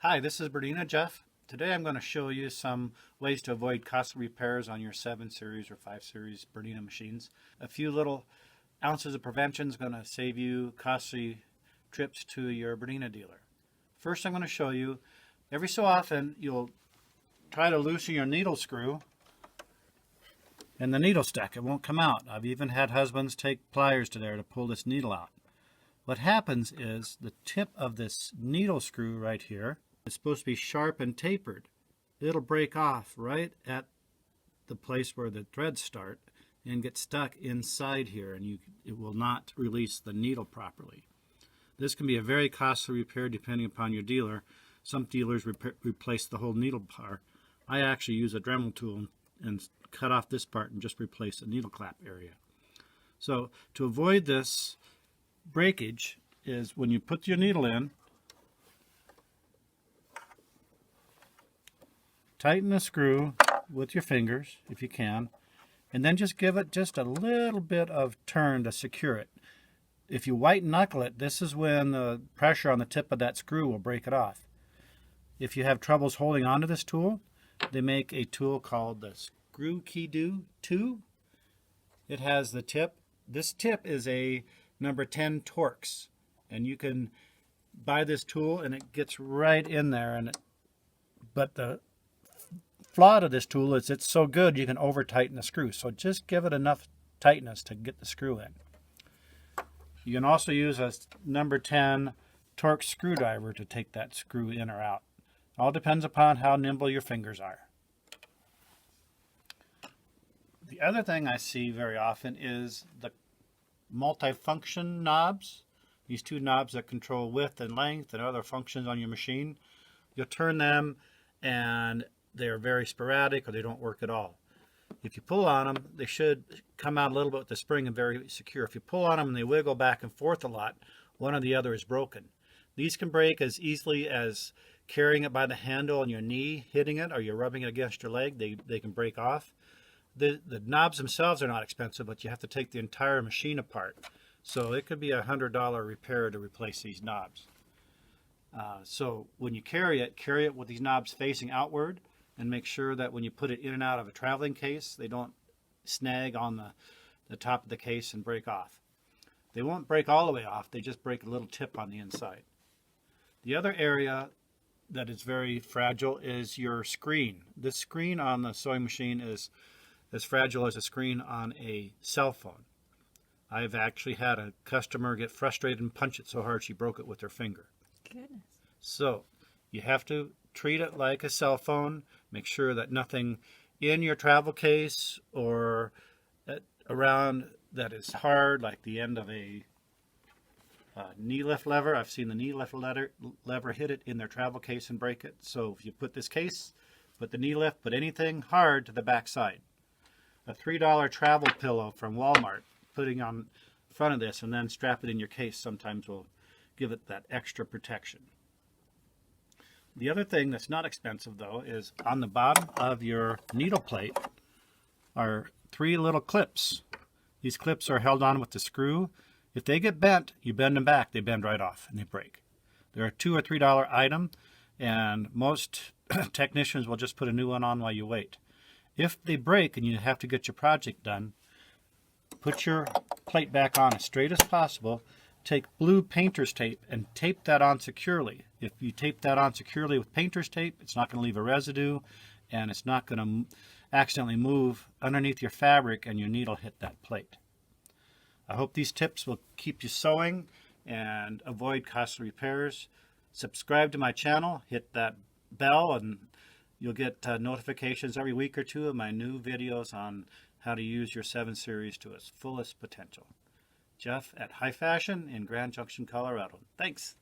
Hi, this is Bernina, Jeff. Today I'm going to show you some ways to avoid costly repairs on your 7 Series or 5 Series Bernina machines. A few little ounces of prevention is going to save you costly trips to your Bernina dealer. First, I'm going to show you, every so often you'll try to loosen your needle screw and the needle stuck. It won't come out. I've even had husbands take pliers to there to pull this needle out. What happens is the tip of this needle screw right here is supposed to be sharp and tapered. It'll break off right at the place where the threads start and get stuck inside here, and it will not release the needle properly. This can be a very costly repair depending upon your dealer. Some dealers replace the whole needle bar. I actually use a Dremel tool and cut off this part and just replace the needle clap area. So to avoid this breakage is when you put your needle in, tighten the screw with your fingers if you can, and then just give it just a little bit of turn to secure it. If you white knuckle it, this is when the pressure on the tip of that screw will break it off. If you have troubles holding onto this tool, they make a tool called the Screw Key 2. It has the tip. This tip is a number 10 Torx, and you can buy this tool and it gets right in there. But the flaw to this tool is it's so good you can over tighten the screw. So just give it enough tightness to get the screw in. You can also use a number 10 Torx screwdriver to take that screw in or out. All depends upon how nimble your fingers are. The other thing I see very often is the multifunction knobs. These two knobs that control width and length and other functions on your machine. You'll turn them and they're very sporadic or they don't work at all. If you pull on them, they should come out a little bit with the spring and very secure. If you pull on them and they wiggle back and forth a lot, one or the other is broken. These can break as easily as carrying it by the handle on your knee, hitting it, or you're rubbing it against your leg. They can break off. The knobs themselves are not expensive, but you have to take the entire machine apart. So it could be a $100 repair to replace these knobs. So when you carry it with these knobs facing outward, and make sure that when you put it in and out of a traveling case, they don't snag on the top of the case and break off. They won't break all the way off, they just break a little tip on the inside. The other area that is very fragile is your screen. This screen on the sewing machine is as fragile as a screen on a cell phone. I've actually had a customer get frustrated and punch it so hard she broke it with her finger. Goodness. So you have to treat it like a cell phone. Make sure that nothing in your travel case or around that is hard, like the end of a knee lift lever. I've seen the knee lift lever hit it in their travel case and break it. So if you put this case, put the knee lift, put anything hard to the back side. A $3 travel pillow from Walmart, putting on front of this and then strap it in your case sometimes will give it that extra protection. The other thing that's not expensive though is on the bottom of your needle plate are 3 little clips. These clips are held on with the screw. If they get bent, you bend them back, they bend right off and they break. They're a $2 or $3 item, and most technicians will just put a new one on while you wait. If they break and you have to get your project done, put your plate back on as straight as possible. Take blue painter's tape and tape that on securely. If you tape that on securely with painter's tape, it's not going to leave a residue and it's not going to accidentally move underneath your fabric and your needle hit that plate. I hope these tips will keep you sewing and avoid costly repairs. Subscribe to my channel, hit that bell, and you'll get notifications every week or two of my new videos on how to use your 7 Series to its fullest potential. Jeff at High Fashion in Grand Junction, Colorado. Thanks.